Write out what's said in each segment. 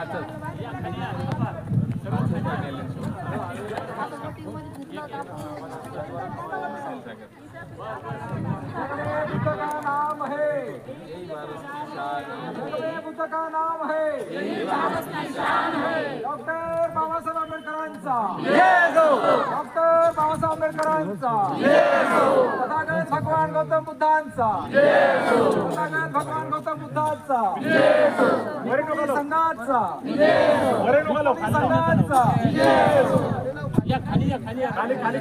नाम है का नाम है डॉक्टर बाबासाहेब आंबेडकरांचा डॉक्टर बाबासाहेब आंबेडकरांचा तथागत भगवान गौतम बुद्धांचा तथागत भगवान गौतम बुद्धांचा संघाचा संघाचा खाली खाली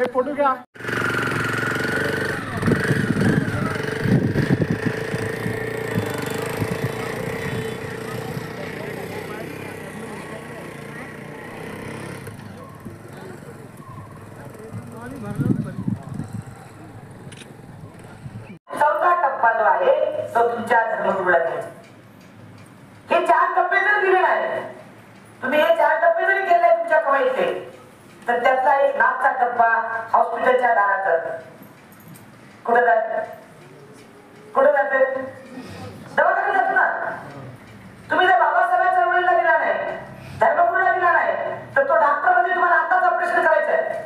एक फोटो घ्या. चौथा टप्पा जो आहे तो तुमच्या धर्मगुरूला द्यायचा. हे 4 टप्पे जर दिले नाही, तुम्ही हे 4 टप्पे जरी केले तुमच्या कमाईचे, तर त्यातला एक लाखचा टप्पा हॉस्पिटलच्या दारात कुठे जाते दवाखान्यात जातो ना. तुम्ही जर बाबासाहेबांच्या चळवळीला दिला नाही, धर्मगुरूला दिला नाही, तर तो डॉक्टर म्हणजे तुम्हाला आताच ऑपरेशन करायचं आहे.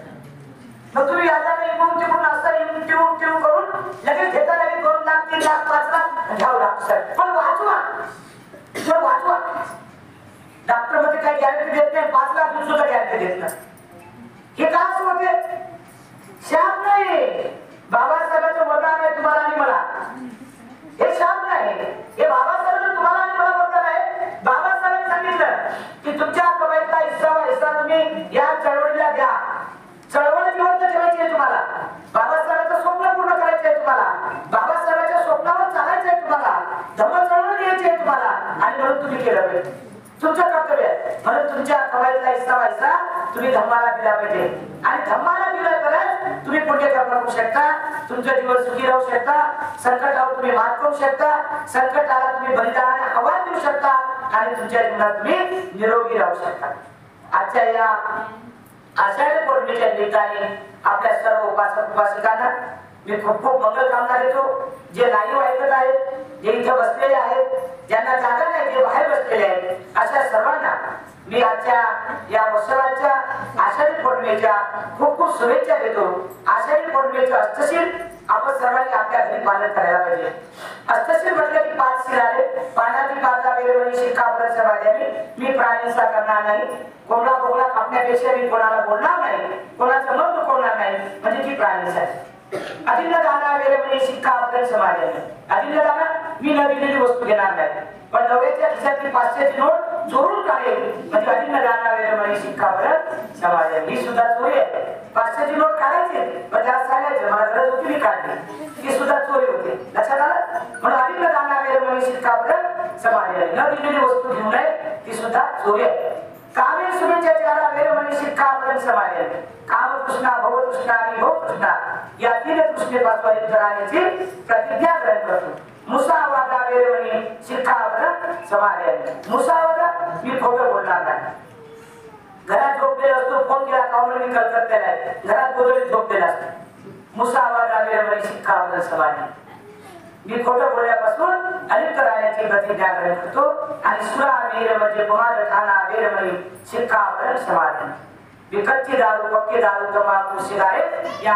मग तुम्ही याला इकडून तिकडून असं येऊन करून लगेच घेता लगेच 2 लाख 3 लाख 5 लाख घ्यावं लागतं साहेब. पण वाचवा डॉक्टर मध्ये काही गॅरंटी देत नाही, 5 लाख सुद्धा गॅरंटी देत नाही. हे का असं होते? शाप नाही, बाबासाहेबांचं वरदान आहे तुम्हाला आणि मला. हे शाप नाही, हे बाबासाहेबांचं तुम्हाला आणि मला वरदान आहे. बाबासाहेबांनी सांगितलं की तुमच्या कमाईतला हिस्सा तुम्ही या चळवळीला द्या. चळवळ जिवंत ठेवायची आहे तुम्हाला. बाबासाहेबांचं स्वप्न पूर्ण करायचं आहे तुम्हाला. बाबासाहेबांच्या स्वप्नावर चालायचं आहे तुम्हाला. धम्म चळवळ द्यायची आहे तुम्हाला, आणि म्हणून तुम्ही केलं पाहिजे. तुमचं कर्तव्य आहे. म्हणून तुमच्या कमाईतला हिस्सा तुम्ही धम्माला दिला पाहिजे. आणि धम्माला दिलं तरच तुम्ही पुण्य कर्म करू शकता, तुमचं जीवन सुखी राहू शकता, संकटावर तुम्ही मात करू शकता, संकटाला तुम्ही बलिदानाने आव्हान देऊ शकता, आणि तुमच्या जीवनात तुम्ही निरोगी राहू शकता. आजच्या या आषाढी पौर्णिमेच्या निमित्ताने आपल्या सर्व उपासक उपासिकांना मी खूप मंगल कामना देतो. जे लाईव्ह ऐकत आहेत, जे इथे बसलेले आहेत, ज्यांना जागा नाही ते बाहेर बसलेले आहेत, अशा सर्वांना मी आजच्या या उत्सवाच्या आषाढी पौर्णिमेच्या खूप खूप शुभेच्छा देतो. आषाढी पौर्णिमेचं अष्टशील आपण सर्वांनी आपल्या घरी पालन करायला पाहिजे. अष्टशील म्हटलं की 5 शील आले. पाण्याची पाता वेळोवेळी शिक्कापत्र समाजाने मी प्राणींचा करणार नाही, कोणा कोणा कापण्यापेक्षा मी कोणाला बोलणार नाही, कोणाचं मन दुखवणार नाही, म्हणजे ती प्राणीच आहे. अजिंक्य दाना वेळोवेळी शिक्कापत्र समाजाने अजिंक्य दाना मी न दिलेली वस्तू घेणार नाही, पण नवऱ्याच्या खिशातली 500ची नोट चोरून काढेल, म्हणजे अजिंक्य दाना वेळोवेळी शिक्कापत्र समाजाने. ही सुद्धा चोरी आहे. 500ची नोट काढायची, पण त्याला सांगायचं मला गरज होती मी काढली, ही सुद्धा चोरी होते. लक्षात आलं? म्हणून अजिंक्य दाना वेळोवेळी शिक्कापत्र समाजाने न दिलेली वस्तू घेऊ नये, ती सुद्धा चोरी आहे. कामे शुभेच्छा वेळोवेळी शिक्कापत्र समाजाने कामकृष्णा भवतृष्णा आणि भवतृष्णा या 3 कृष्णेपासून राहण्याची प्रतिज्ञा ग्रहण करतो. मुसावादा वेळोवेळी शिक्कापत्र समाजाने. मुसावादा मी खोटं बोलणार नाही. घरात झोपलेला असतो, फोन केला कावळी मी कलकत्त्याला आहे, घरात गोधडीत झोपलेला असतो. मुसावादा वेळोवेळी शिक्कापत्र समाजाने. मी खोटं बोलण्यापासून अलिप्त राहण्याची प्रतिज्ञा ग्रहण करतो. आणि सुरा वीर म्हणजे कुमार खाना वेळोवेळी शिक्कापत्र समाजाने. विकतची दारू, पक्की दारू, तंबाखू, सिगारेट या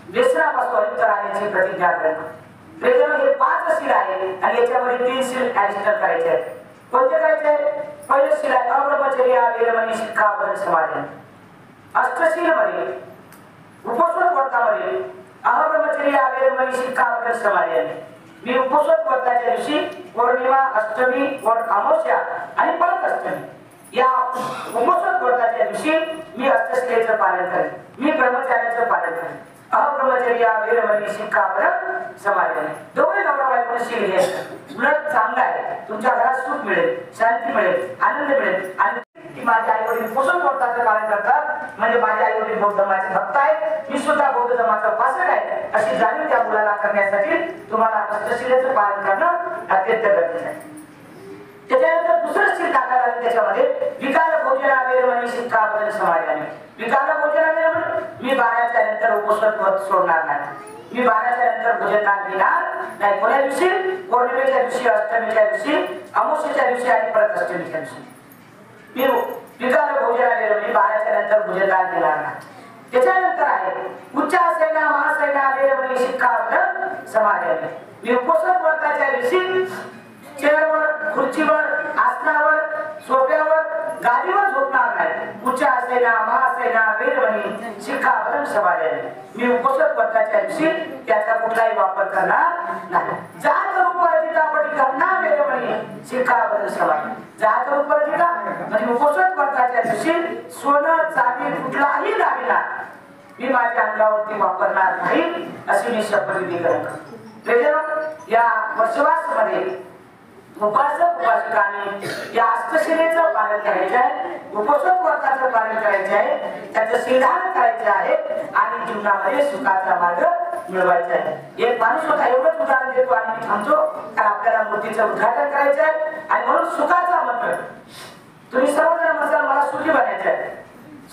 व्यसनापासून अलिप्त राहण्याची प्रतिज्ञा ग्रहण करतो. हे 5 शील आहे, आणि याच्यामध्ये 3 शील ऍडिशनल करायचे आहेत. कोणते करायचे? पहिलं शील आहे अब्रह्मचर्य वेळोवेळी शिक्कापत्र समाजाने. अष्टशील मध्ये उपस्वत व्रतामध्ये अब्रह्मचर्य वेळोवेळी शिक्कापत्र समाजाने. मी उपस्वत व्रताच्या दिवशी पौर्णिमा, अष्टमी, अमावस्या आणि परत अष्टमी या उपस्वत व्रताच्या दिवशी मी अष्टशिलेचं पालन करेन, मी ब्रह्मचार्याचं पालन करेन. अब्रह्मचर्य वेळोवेळी शिक्कापत्र समाजाने. दोघे नवरा बायकोने शील घ्यायचं. उलट चांगलं आहे, तुमच्या घरात सुख मिळेल, शांती मिळेल, आनंद मिळेल. आणि माझे आई वडील पोषण व्रताचं पालन करतात, म्हणजे माझे आई वडील बौद्ध धर्माचे भक्त आहेत, मी सुद्धा बौद्ध धर्माचा उपासक आहे, अशी जाणीव त्या मुलाला करण्यासाठी तुम्हाला अष्टशिलेचं पालन करणं अत्यंत गरजेचं आहे. त्याच्यानंतर दुसरं शील टाकायला लागेल त्याच्यामध्ये विकार भोजना वेळोवेळी शिक्कापत्र समाजाने. विकार भोजना वेळोवेळी मी 12च्या नंतर उपस्वत व्रत सोडणार नाही. मी 12च्या नंतर भोजनदान देणार नाही. कोण्या दिवशी? पौर्णिमेच्या दिवशी, अष्टमीच्या दिवशी, अमावस्येच्या दिवशी आणि परत अष्टमीच्या दिवशी मी पिकाला भोजनाला गेलो. मी 12च्या नंतर भोजनदान देणार नाही. त्याच्यानंतर आहे उच्चासेना महासेना वेरवणी शिक्कापद समाधी. मी उपोषण व्रताच्या दिवशी चेअरवर, खुर्चीवर, आसनावर, सोफ्यावर, गादीवर झोपणार नाही. उच्चासेना महासेना वेरवणी शिक्कापद समाधी. मी उपोषण व्रताच्या दिवशी त्याचा कुठलाही वापर करणार नाही. जात रूपरहिता पटिकरना वेरवणी शिक्कापद समाधी. जात रूपरहिता म्हणजे उपोषण व्रताच्या दिवशी सोनं चांदी कुठलाही दागिना मी माझ्या अंगावरती वापरणार नाही अशी मी शपथविधी करतो. या वर्षवासमध्ये उपासक उपासकांनी या अष्टशिलेचं पालन करायचं आहे, उपोषण व्रताचं पालन करायचं आहे, त्याचं सिद्धांत करायचं आहे आणि जीवनामध्ये सुखाचा मार्ग मिळवायचा आहे. एक माणूस होता, एवढंच उदाहरण देतो आणि मी थांबतो, कारण आपल्याला मूर्तीचं उद्घाटन करायचं आहे. आणि म्हणून सुखाचा मंत्र तुम्ही सर्वजण म्हणताल मला सुखी बनायचं आहे.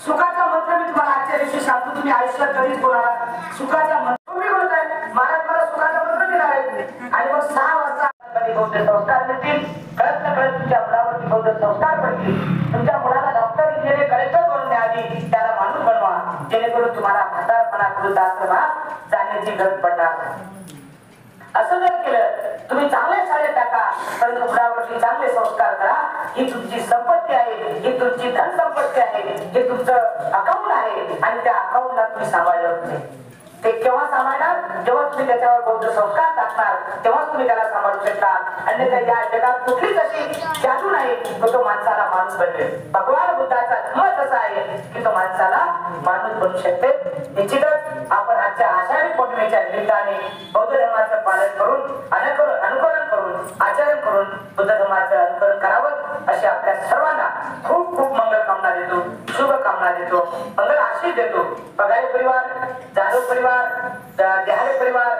सुखाचा मंत्र मी तुम्हाला आजच्या दिवशी सांगतो. तुम्ही आयुष्यात कधीच बोलावा सुखाचा मंत्र मी बोलत आहे. महाराज मला सुखाचा मंत्र देणार आहे. आणि मग 6 वाजता बौद्ध संस्कार मिळतील. कळत न कळत तुमच्या मुलावरती बौद्ध संस्कार पडतील. तुमच्या मुलाला डॉक्टर इंजिनियर कलेक्टर बनवण्याआधी त्याला माणूस बनवा, जेणेकरून तुम्हाला म्हातारपणा वृद्धाश्रमात जाण्याची गरज पडणार नाही. असं जर केलं तुम्ही चांगल्या शाळेत टाका, परंतु मुलावरती चांगले संस्कार करा. ही तुमची संपत्ती आहे, ही तुमची धन संपत्ती आहे, हे तुमचं अकाउंट आहे आणि त्या अकाउंटला तुम्ही सांभाळलं नाही. ते केव्हा सांभाळणार? जेव्हा तुम्ही त्याच्यावर बौद्ध संस्कार टाकणार तेव्हाच तुम्ही त्याला सांभाळू शकता. अन्यथा या जगात कुठलीच अशी जादू नाही की तो माणसाला माणूस बनवेल. भगवान बुद्धाचा मत असा आहे की तो माणसाला माणूस बनवू शकते. निश्चितच आपण आजच्या आषाढी पौर्णिमेच्या निमित्ताने बौद्ध धर्माचं पालन करून, अनुकरण करून, आचरण करून बुद्ध धर्माचं अनुकरण करावं अशी आपल्या सर्वांना खूप खूप मंगल कामना देतो, शुभ कामना देतो, मंगल आशीष देतो. पगारी परिवार, जाधव परिवार, देहारे परिवार,